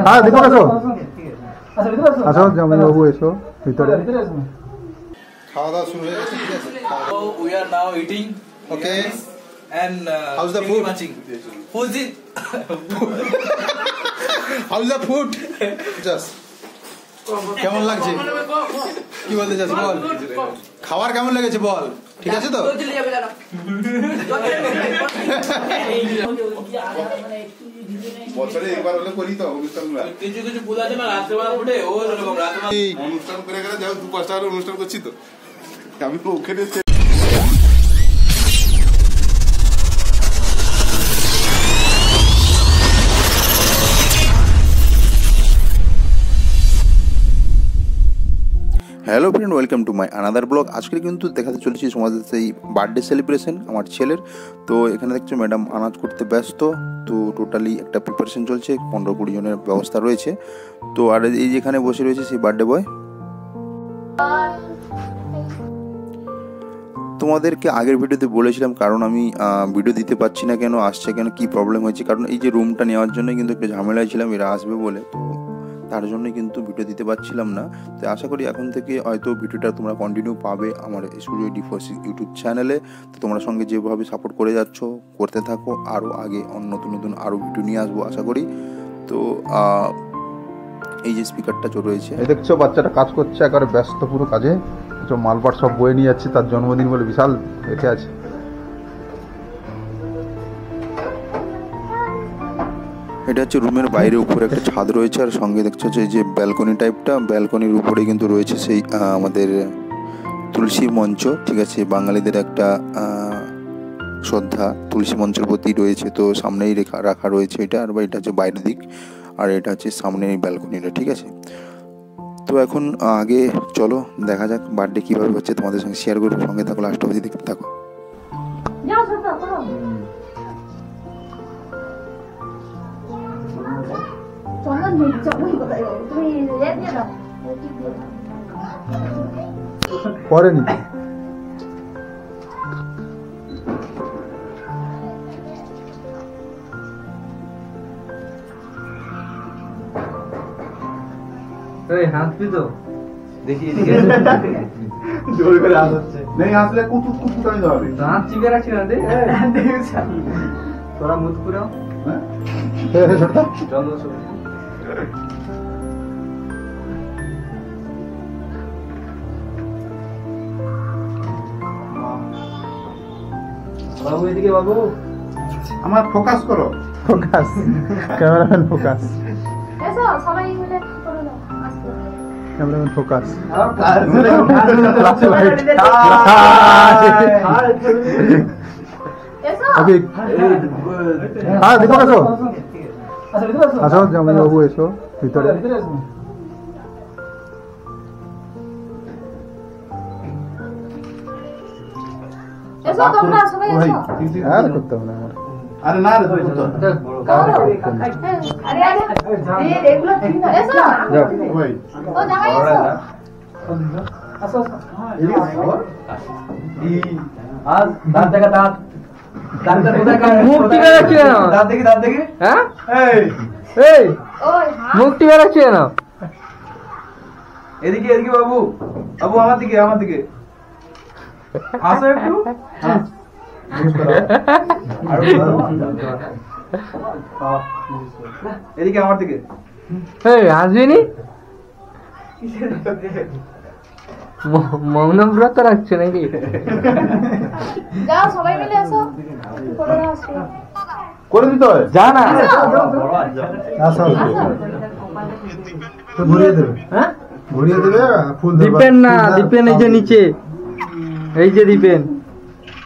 হ্যাঁ দেখো আসো আসো জামাইবাবু এসো ভিতরে। খাওয়া দাওয়া শুরু হয়ে গেছে, ঠিক আছে? So we are now eating. Okay. And how's the food? Watching. Who's it? How's the food? Just কেমন লাগছে? কি বলতে চাস বল? খাবার কেমন লেগেছে বল? ঠিক আছে তো? বছরে একবার হলে করি তো অনুষ্ঠানগুলো। কিছু কিছু পূজা আছে না রাত্রেবেলা ফুটে, ও এরকম রাত্রেবেলা অনুষ্ঠান করে গেলে যাও 2-5 টাকার অনুষ্ঠান করছি তো আমি ওখানে। Hello friend, welcome to my another blog. আজকে কিন্তু দেখাতে চলেছি সমাজের সেই বার্থডে সেলিব্রেশন আমার ছেলের। তো এখানে দেখছো ম্যাডাম আনাজ করতে ব্যস্ত। তো টোটালি একটা প্রিপারেশন চলছে, 15-20 জনের ব্যবস্থা রয়েছে। তো আর এই যেখানে বসে রয়েছে সেই বার্থডে বয়। তোমাদেরকে আগের ভিডিওতে বলেছিলাম, কারণ আমি ভিডিও দিতে পারছি না কেন, আসছে কেন, কি প্রবলেম হয়েছে, কারণ এই যে রুমটা নেওয়ার জন্য কিন্তু একটু ঝামেলায় ছিলাম, এরা আসবে বলে। তো তার জন্যই কিন্তু ভিডিও দিতে পারছিলাম না। তো আশা করি এখন থেকে হয়তো ভিডিওটা তোমরা কন্টিনিউ পাবে আমার স্টুডিও ডি4সি ইউটিউব চ্যানেলে। তো তোমরা সঙ্গে যেভাবে সাপোর্ট করে যাচ্ছ করতে থাকো, আরও আগে নতুন নতুন আরও ভিডিও নিয়ে আসবো আশা করি। তো এই যে স্পিকারটা রয়েছে, এই দেখছো বাচ্চাটা কাজ করছে, একেবারে ব্যস্ত পুরো কাজে। মালপাট সব বয়ে নিয়ে যাচ্ছে, তার জন্মদিন বলে বিশাল রেখে আছে। এটা হচ্ছে রুমের বাইরে উপরে একটা ছাদ রয়েছে, আর সঙ্গে দেখছো যে ব্যালকনি টাইপটা, ব্যালকনির উপরে কিন্তু রয়েছে সেই আমাদের তুলসী মঞ্চ। ঠিক আছে, বাঙালিদের একটা শ্রদ্ধা তুলসী মঞ্চের প্রতি রয়েছে। তো সামনেই রাখা রয়েছে এটা, আর এটা হচ্ছে বাইরের দিক, আর এটা হচ্ছে সামনের ব্যালকনিটা। ঠিক আছে, তো এখন আগে চলো দেখা যাক বার্থডে কীভাবে হচ্ছে, তোমাদের সঙ্গে শেয়ার করবো। সঙ্গে থাকো, লাস্ট অবধি দেখতে থাকো। পরে নিতে হাসবি তো দেখি জোর করে হাসছে, নেই হাসলে কুতু কুতু টানি যাবে। দাঁত চিপে রাখছি না, তোরা মুখ পুরাও। চলো বাবু এদিকে, বাবু আমার ফোকাস করো, ফোকাস, ক্যামেরাম্যান ফোকাস, এসো সবাই মিলে করে দাও। Cameraman focus. হ্যাঁ দেখো আসো আসো জামাইবাবু এসো ভিতরে। এসো তোমরা সবাই এসো। আর করতে হবে না আমার। আরে না রে তুই তো আরে আরে এগুলো ঠিক না। এসো ভাই ও জামাই এসো। আসো আজ দাঁত দেখা, দাঁত দাঁতটা কোথায় কাটে? মুক্তি বেরাচ্ছে না, দাঁত দেখি, দাঁত দেখি। হ্যাঁ এই এই ওই মুক্তি বেরাচ্ছে না। এদিকে এদিকে বাবু, বাবু আমার দিকে, আমার দিকে আসো একটু। এদিকে আমার দিকে। এই আসবিনি, মৌনব্রত রাখছে নাকি? যাও সবাই মিলে এসো করে দাও। করে দিতে হয়, যা না ঘুরিয়ে দেবে। হ্যাঁ ঘুরিয়ে দেবে, ফুল দিবেন না, দিবেন এই যে নিচে, এই যে দিবেন,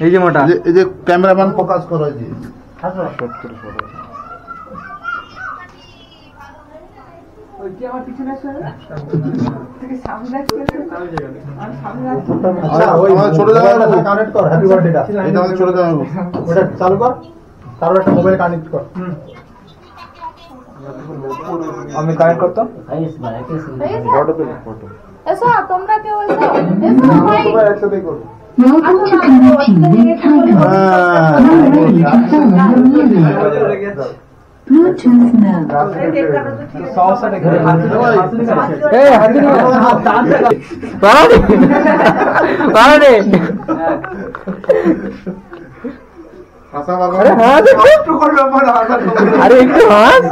এই যে মোটা, এই যে ক্যামেরাম্যান ফোকাস করো। এই যে আমার পিছনে এসো। ছোট জায়গায় কানেক্ট কর, হ্যাপি বার্থডেটা এটা আমাদের ছোট জায়গা, ওটা চালু কর, তারপর একটা মোবাইল কানেক্ট কর। আমি কানেক্ট করতাম। এসো তোমরা কেউ এসো, এসো ভাই একসাথেই করবো। আসো না। Bluetooth mode. अरे एक हाथ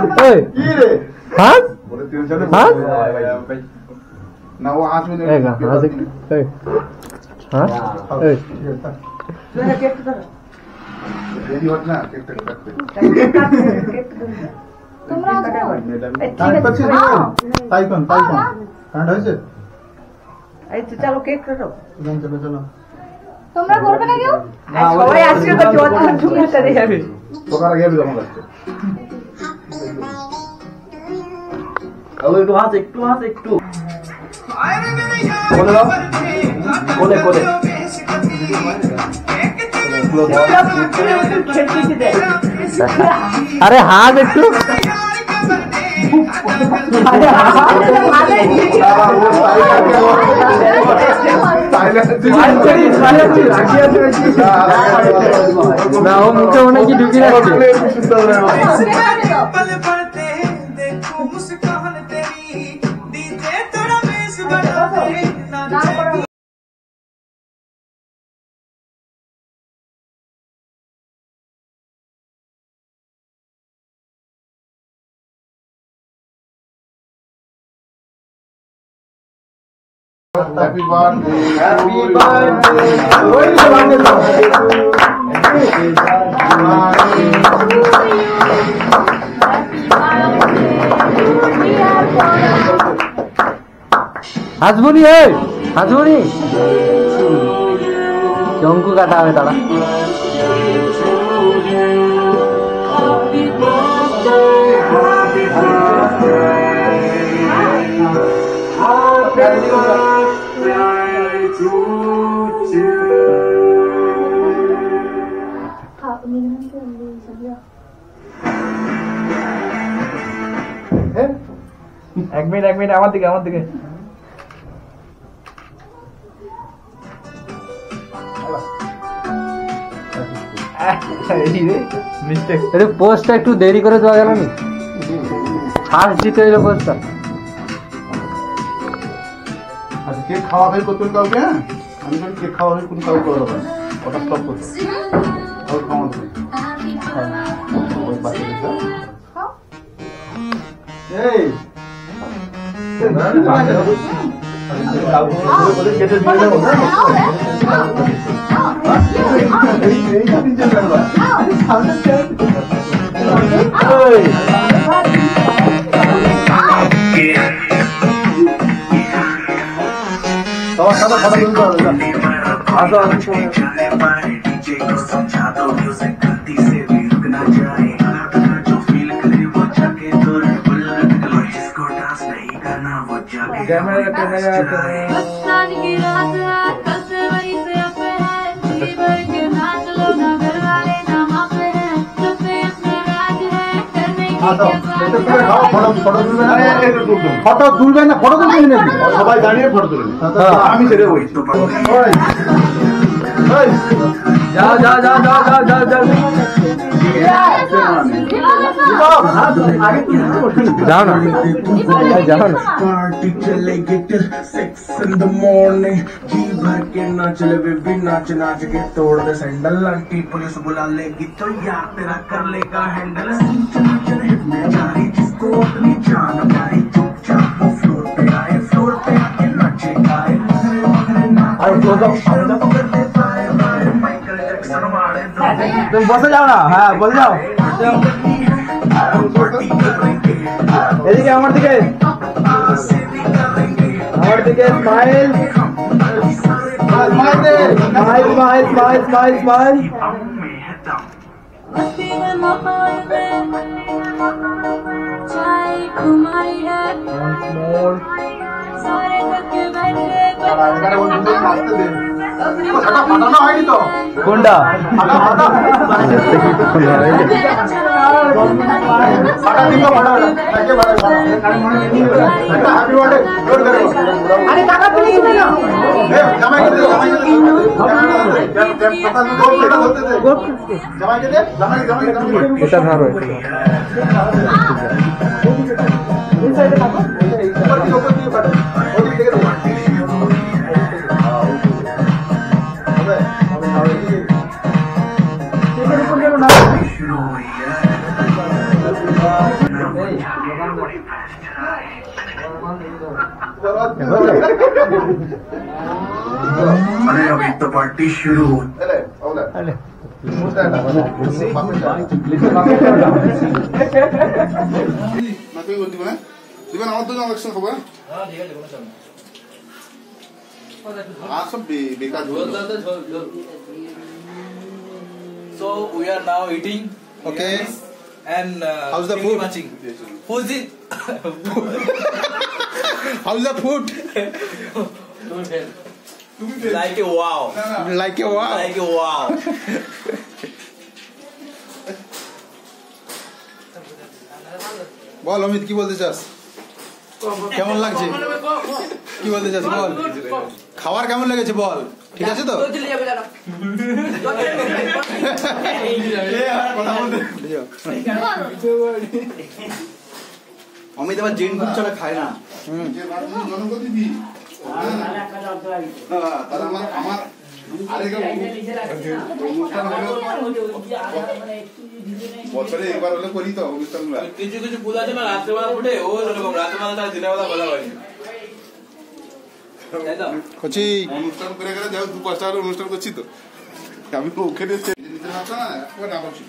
हाथ हाथ ना वो हाथ में रेडी होत ना केक काटते তোমরা তাই কোন কাণ্ড হয়েছে এই তো চলো কেক কাটো চলো চলো তোমরা করবে না কেউ সবাই আসছে তো জোর ঢুকে চলে যাবে তোকার আগে আমি জমা করতে একটু হাত একটু কোলে দাও কোলে अरे हाँ बिट्टू ना वो मुझे होने की ड्यूटी हैप्पी बर्थडे हाजबुनी है हाजबुनी चंकू काटा है तारा एक मिनट আমার দিকে মিস্টেক আরে পোস্টটা একটু দেরি করে দেওয়া গেল না ফার্স্ট দিতে হলো পোস্টটা আচ্ছা কেক খাওয়া হয় কত কাউকে হ্যাঁ আমি যখন কেক খাওয়া হয় কোন কাউকে করে দেবেন ওটা স্টপ করতে আর খাওয়া হবে ওই পাশে দিতে এই কেটে দিয়ে দেবো ফটো তুলবেন না ফটো তুলবেন নাকি সবাই দাঁড়িয়ে ফটো তুলবেন আমি ছেড়ে বলছি যাও যাও যাও যাও যাও যাও যাও जाओ ना जाओ ना पार्टी चलेगी till 6 in the morning जी भर के नाच ले बेबी नाच नाच के तोड़ दे सैंडल आंटी पुलिस बुला लेगी तो यार तेरा कर लेगा हैंडल चल हिट में जारी जिसको अपनी जान प्यारी चुपचाप वो फ्लोर पे आके नाचे गाए माइकल जैक्सन मारे तुम बस जाओ ना हाँ बस जाओ এদিকে আমার দিকে স্মাইল স্মাইল ফাটানো হয়নি তো কোনটা ফাটা দিব ফাটা একেবারে একটা হ্যাপি বার্থডে জোর করে আরে টাকা তুলে শুনে না জামাইকে দে জামাইকে দে জামাইকে দে জামাইকে এটা ধরো এই সাইডে থাকো अरे अभी तो पार्टी शुरू हो দিবেন আমার দুজন ইলেকশন খবর আর সব বেকার So we are now eating. Okay. And How's the food? Watching. Who's it? How's the food? Like a wow. Like a wow. Like a wow. বল অমিত কি বলতে চাস কেমন লাগছে কি বলতে চাস বল খাবার কেমন লেগেছে বল ঠিক আছে তো অমিত আবার জেন ফুড ছাড়া খায় না বছরে একবার হলে করি তো অনুষ্ঠানগুলো কিছু কিছু ফুল আছে না রাত্রেবেলা ফুটে ও এরকম রাত্রেবেলা তার দিনের বেলা বলা হয়নি কচি অনুষ্ঠান করে গেলে যাও 2-5 টাকার অনুষ্ঠান করছি তো আমি তো ওখানে নিতে পারছি না একবার না পাচ্ছি